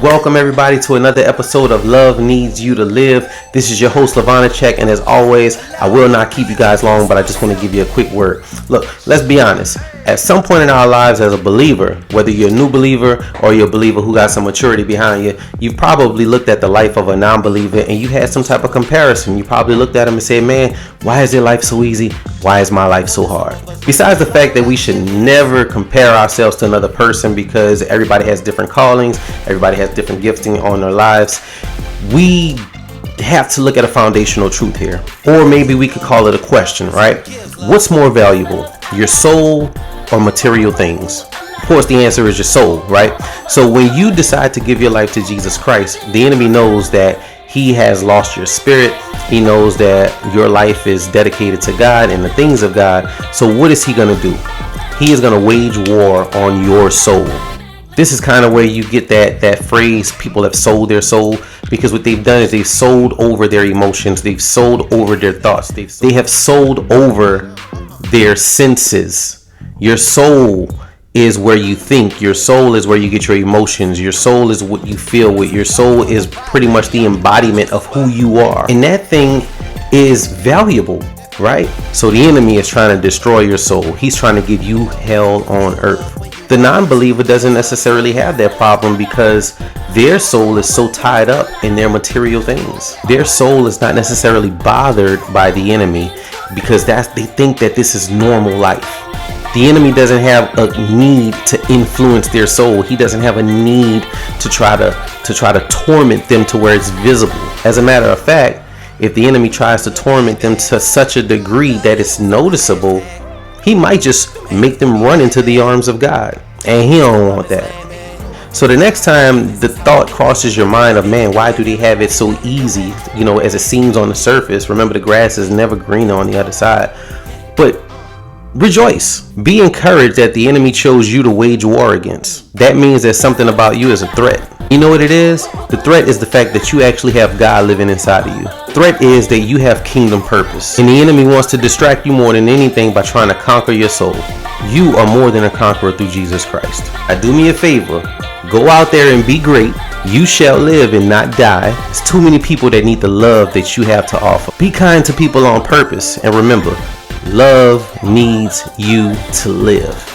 Welcome everybody to another episode of Love Needs You To Live. This is your host Luvonachek, and as always, I will not keep you guys long, but I just want to give you a quick word. Look, let's be honest. At some point in our lives as a believer, whether you're a new believer or you're a believer who got some maturity behind you, you've probably looked at the life of a non-believer and you had some type of comparison. You probably looked at him and said, man, why is their life so easy? Why is my life so hard? Besides the fact that we should never compare ourselves to another person because everybody has different callings, everybody has different gifting on their lives, we have to look at a foundational truth here. Or maybe we could call it a question, right? What's more valuable, your soul or material things? Of course, the answer is your soul, right? So when you decide to give your life to Jesus Christ, the enemy knows that he has lost your spirit. He knows that your life is dedicated to God and the things of God. So what is he going to do? He is going to wage war on your soul. This is kind of where you get that phrase, people have sold their soul, because what they've done is they've sold over their emotions. They've sold over their thoughts. They have sold over their senses. Your soul is where you think. Your soul is where you get your emotions. Your soul is what you feel with. Your soul is pretty much the embodiment of who you are. And that thing is valuable, right? So the enemy is trying to destroy your soul. He's trying to give you hell on earth. The non-believer doesn't necessarily have that problem because their soul is so tied up in their material things. Their soul is not necessarily bothered by the enemy because they think that this is normal life. The enemy doesn't have a need to influence their soul. He doesn't have a need to try to torment them to where it's visible. As a matter of fact, if the enemy tries to torment them to such a degree that it's noticeable, he might just make them run into the arms of God, and he don't want that. So the next time the thought crosses your mind of, man, why do they have it so easy, as it seems on the surface? Remember, the grass is never greener on the other side. But rejoice. Be encouraged that the enemy chose you to wage war against. That means that something about you is a threat. You know what it is? The threat is the fact that you actually have God living inside of you. The threat is that you have kingdom purpose. And the enemy wants to distract you more than anything by trying to conquer your soul. You are more than a conqueror through Jesus Christ. Now do me a favor. Go out there and be great. You shall live and not die. There's too many people that need the love that you have to offer. Be kind to people on purpose. And remember, love needs you to live.